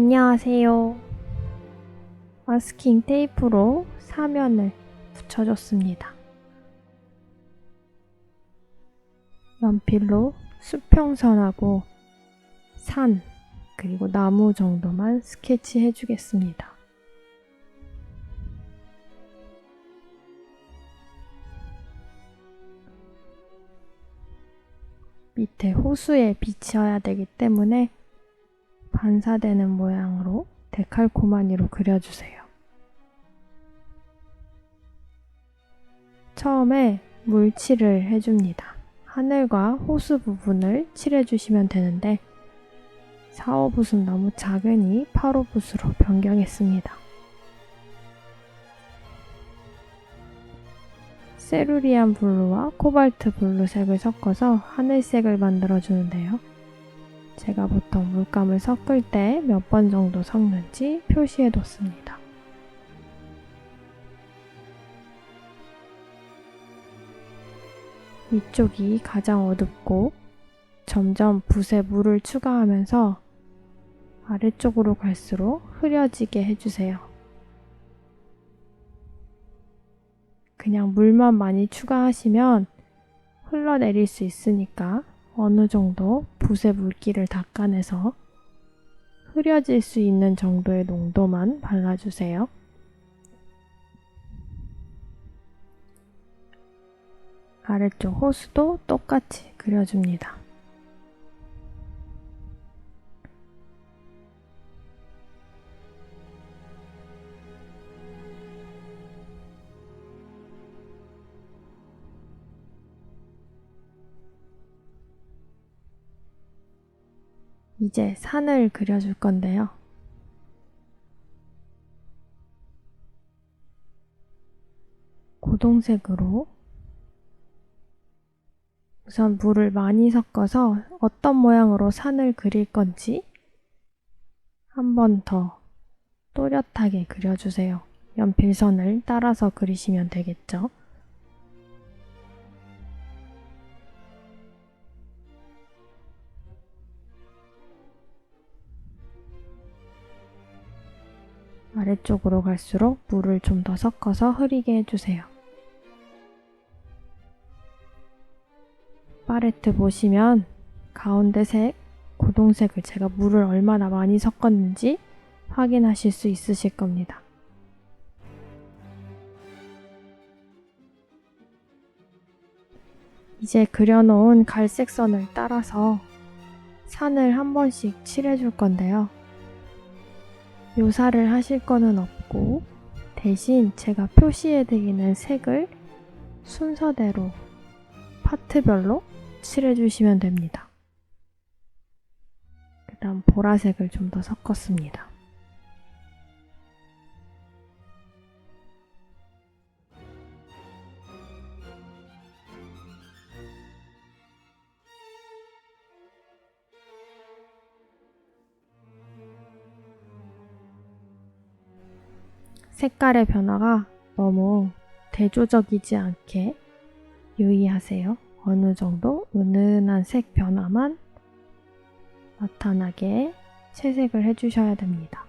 안녕하세요. 마스킹 테이프로 사면을 붙여줬습니다. 연필로 수평선하고 산 그리고 나무 정도만 스케치해 주겠습니다. 밑에 호수에 비치어야 되기 때문에 반사되는 모양으로 데칼코마니로 그려주세요. 처음에 물칠을 해줍니다. 하늘과 호수 부분을 칠해주시면 되는데 4호붓은 너무 작으니 8호붓으로 변경했습니다. 세루리안 블루와 코발트 블루색을 섞어서 하늘색을 만들어주는데요. 제가 보통 물감을 섞을 때 몇 번 정도 섞는지 표시해뒀습니다. 위쪽이 가장 어둡고 점점 붓에 물을 추가하면서 아래쪽으로 갈수록 흐려지게 해주세요. 그냥 물만 많이 추가하시면 흘러내릴 수 있으니까 어느 정도 붓의 물기를 닦아내서 흐려질 수 있는 정도의 농도만 발라주세요. 아래쪽 호수도 똑같이 그려줍니다. 이제 산을 그려줄 건데요. 고동색으로 우선 물을 많이 섞어서 어떤 모양으로 산을 그릴 건지 한 번 더 또렷하게 그려주세요. 연필선을 따라서 그리시면 되겠죠. 아래쪽으로 갈수록 물을 좀 더 섞어서 흐리게 해주세요. 팔레트 보시면 가운데 색, 고동색을 제가 물을 얼마나 많이 섞었는지 확인하실 수 있으실 겁니다. 이제 그려놓은 갈색 선을 따라서 산을 한 번씩 칠해줄 건데요. 묘사를 하실 거는 없고 대신 제가 표시해드리는 색을 순서대로 파트별로 칠해주시면 됩니다. 그 다음 보라색을 좀 더 섞었습니다. 색깔의 변화가 너무 대조적이지 않게 유의하세요. 어느 정도 은은한 색 변화만 나타나게 채색을 해주셔야 됩니다.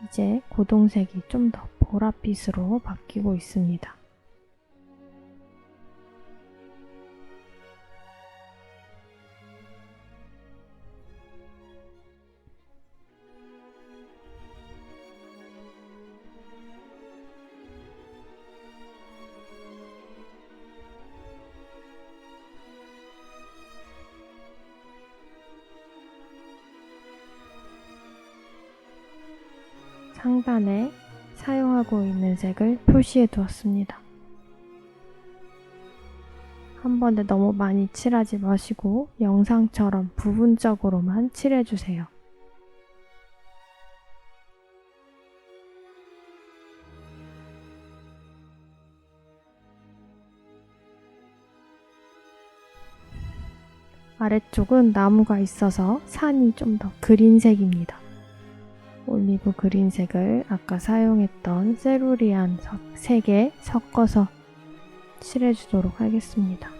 이제 고동색이 좀 더 보랏빛으로 바뀌고 있습니다. 상단에 사용하고 있는 색을 표시해 두었습니다. 한 번에 너무 많이 칠하지 마시고 영상처럼 부분적으로만 칠해주세요. 아래쪽은 나무가 있어서 산이 좀 더 그린색입니다. 올리브 그린색을 아까 사용했던 세루리안 색에 섞어서 칠해주도록 하겠습니다.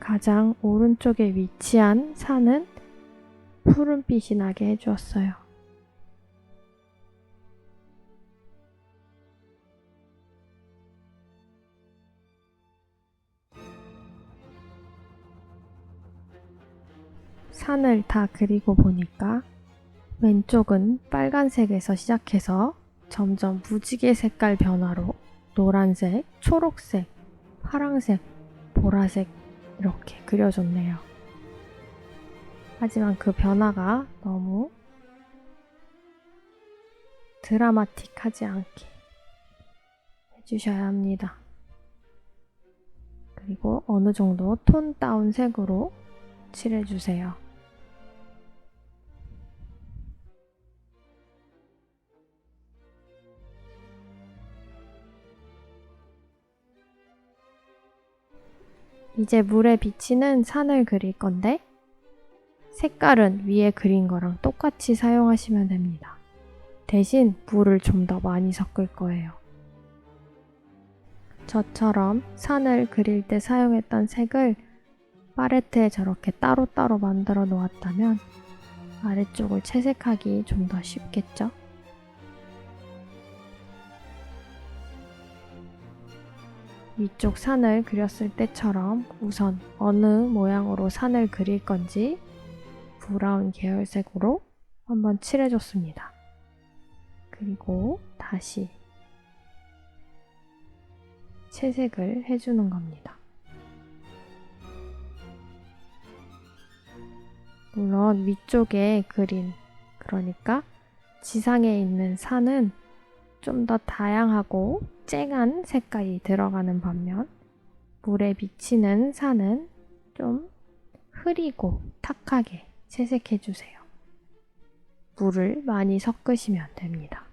가장 오른쪽에 위치한 산은 푸른빛이 나게 해주었어요. 산을 다 그리고 보니까 왼쪽은 빨간색에서 시작해서 점점 무지개 색깔 변화로 노란색, 초록색, 파랑색, 보라색 이렇게 그려줬네요. 하지만 그 변화가 너무 드라마틱하지 않게 해주셔야 합니다. 그리고 어느 정도 톤 다운 색으로 칠해주세요. 이제 물에 비치는 산을 그릴 건데 색깔은 위에 그린 거랑 똑같이 사용하시면 됩니다. 대신 물을 좀 더 많이 섞을 거예요. 저처럼 산을 그릴 때 사용했던 색을 팔레트에 저렇게 따로따로 만들어 놓았다면 아래쪽을 채색하기 좀 더 쉽겠죠? 위쪽 산을 그렸을 때처럼 우선 어느 모양으로 산을 그릴 건지 브라운 계열색으로 한번 칠해줬습니다. 그리고 다시 채색을 해주는 겁니다. 물론 위쪽에 그린, 그러니까 지상에 있는 산은 좀 더 다양하고 쨍한 색깔이 들어가는 반면 물에 비치는 산은 좀 흐리고 탁하게 채색해주세요. 물을 많이 섞으시면 됩니다.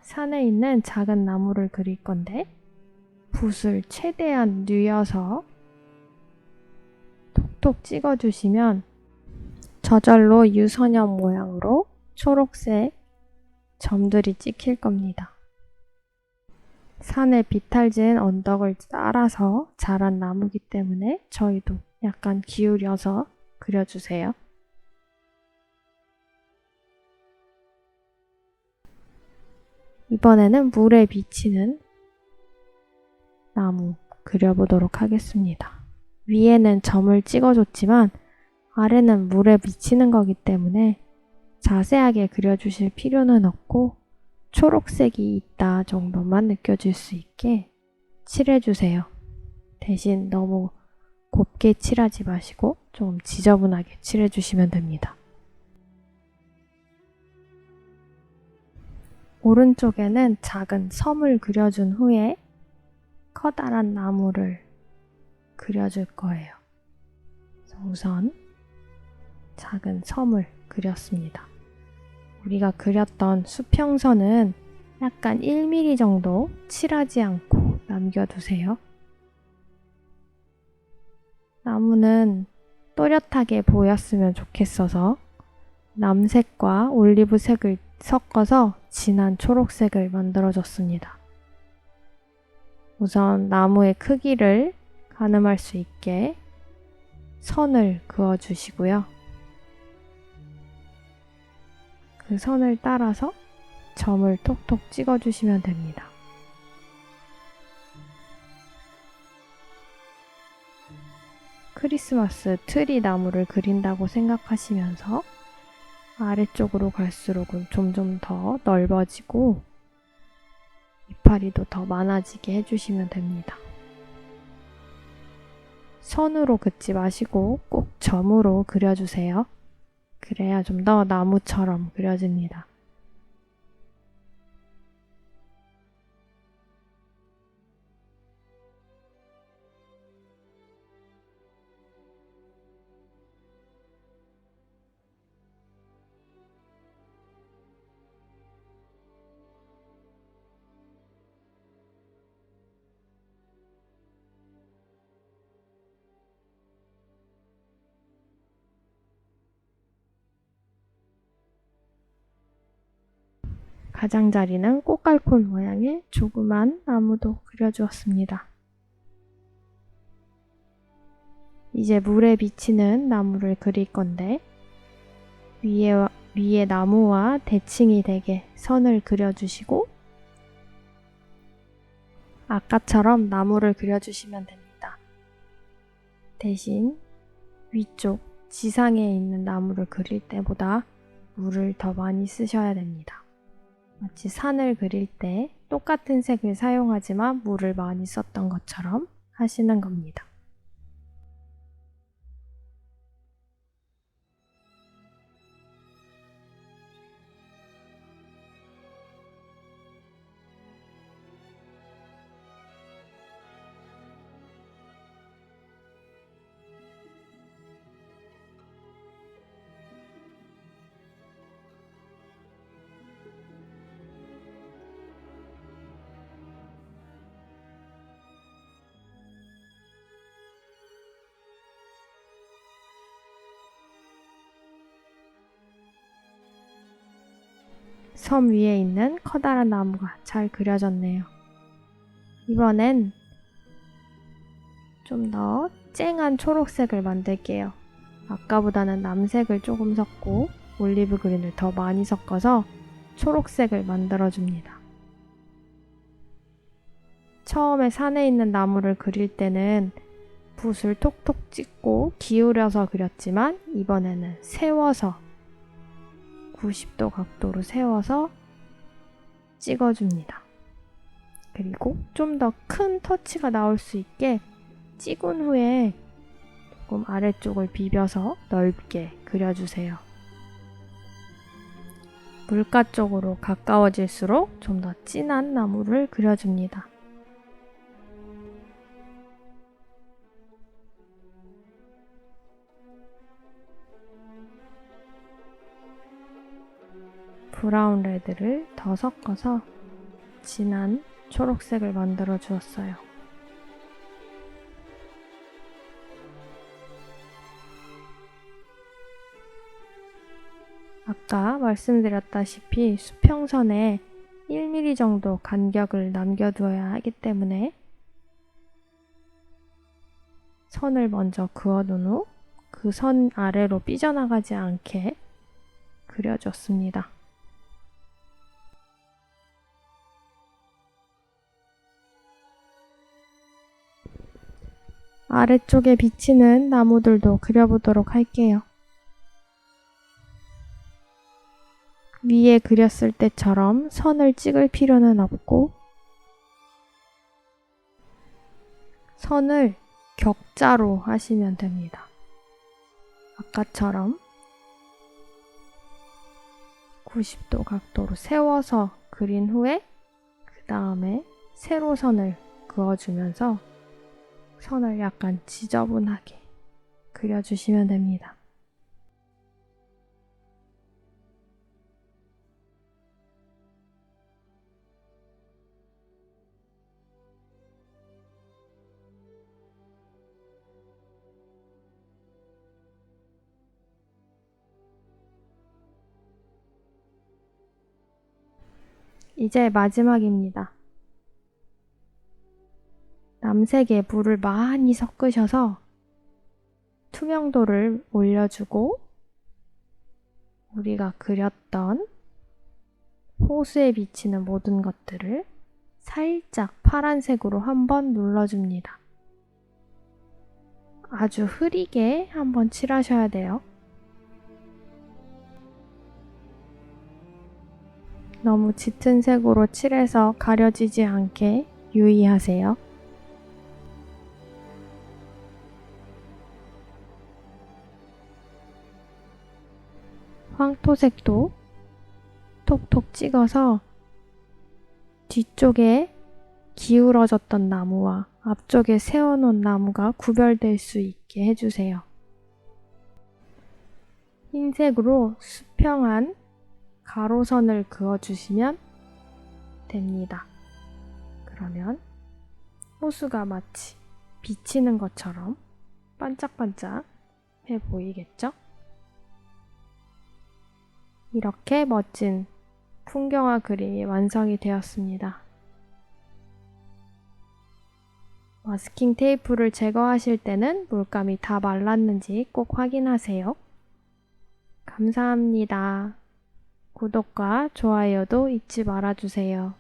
산에 있는 작은 나무를 그릴 건데 붓을 최대한 뉘어서 톡톡 찍어주시면 저절로 유선형 모양으로 초록색 점들이 찍힐 겁니다. 산에 비탈진 언덕을 따라서 자란 나무기 때문에 저희도 약간 기울여서 그려주세요. 이번에는 물에 비치는 나무 그려보도록 하겠습니다. 위에는 점을 찍어줬지만 아래는 물에 비치는 거기 때문에 자세하게 그려주실 필요는 없고 초록색이 있다 정도만 느껴질 수 있게 칠해주세요. 대신 너무 곱게 칠하지 마시고 좀 지저분하게 칠해주시면 됩니다. 오른쪽에는 작은 섬을 그려준 후에 커다란 나무를 그려줄 거예요. 그래서 우선 작은 섬을 그렸습니다. 우리가 그렸던 수평선은 약간 1mm 정도 칠하지 않고 남겨두세요. 나무는 또렷하게 보였으면 좋겠어서 남색과 올리브색을 섞어서 진한 초록색을 만들어줬습니다. 우선 나무의 크기를 가늠할 수 있게 선을 그어주시고요. 그 선을 따라서 점을 톡톡 찍어주시면 됩니다. 크리스마스 트리 나무를 그린다고 생각하시면서 아래쪽으로 갈수록은 점점 더 넓어지고 이파리도 더 많아지게 해주시면 됩니다. 선으로 긋지 마시고 꼭 점으로 그려주세요. 그래야 좀 더 나무처럼 그려집니다. 가장자리는 꽃갈콘 모양의 조그만 나무도 그려주었습니다. 이제 물에 비치는 나무를 그릴 건데 위에 나무와 대칭이 되게 선을 그려주시고 아까처럼 나무를 그려주시면 됩니다. 대신 위쪽 지상에 있는 나무를 그릴 때보다 물을 더 많이 쓰셔야 됩니다. 마치 산을 그릴 때 똑같은 색을 사용하지만 물을 많이 썼던 것처럼 하시는 겁니다. 섬 위에 있는 커다란 나무가 잘 그려졌네요. 이번엔 좀 더 쨍한 초록색을 만들게요. 아까보다는 남색을 조금 섞고 올리브 그린을 더 많이 섞어서 초록색을 만들어줍니다. 처음에 산에 있는 나무를 그릴 때는 붓을 톡톡 찍고 기울여서 그렸지만 이번에는 세워서 90도 각도로 세워서 찍어줍니다. 그리고 좀 더 큰 터치가 나올 수 있게 찍은 후에 조금 아래쪽을 비벼서 넓게 그려주세요. 물가 쪽으로 가까워질수록 좀 더 진한 나무를 그려줍니다. 브라운 레드를 더 섞어서 진한 초록색을 만들어 주었어요. 아까 말씀드렸다시피 수평선에 1mm 정도 간격을 남겨두어야 하기 때문에 선을 먼저 그어둔 후 그 선 아래로 삐져나가지 않게 그려줬습니다. 아래쪽에 비치는 나무들도 그려보도록 할게요. 위에 그렸을 때처럼 선을 찍을 필요는 없고 선을 격자로 하시면 됩니다. 아까처럼 90도 각도로 세워서 그린 후에 그 다음에 세로선을 그어주면서 선을 약간 지저분하게 그려주시면 됩니다. 이제 마지막입니다. 남색에 물을 많이 섞으셔서 투명도를 올려주고 우리가 그렸던 호수에 비치는 모든 것들을 살짝 파란색으로 한번 눌러줍니다. 아주 흐리게 한번 칠하셔야 돼요. 너무 짙은 색으로 칠해서 가려지지 않게 유의하세요. 황토색도 톡톡 찍어서 뒤쪽에 기울어졌던 나무와 앞쪽에 세워놓은 나무가 구별될 수 있게 해주세요. 흰색으로 수평한 가로선을 그어주시면 됩니다. 그러면 호수가 마치 비치는 것처럼 반짝반짝 해 보이겠죠? 이렇게 멋진 풍경화 그림이 완성이 되었습니다. 마스킹 테이프를 제거하실 때는 물감이 다 말랐는지 꼭 확인하세요. 감사합니다. 구독과 좋아요도 잊지 말아주세요.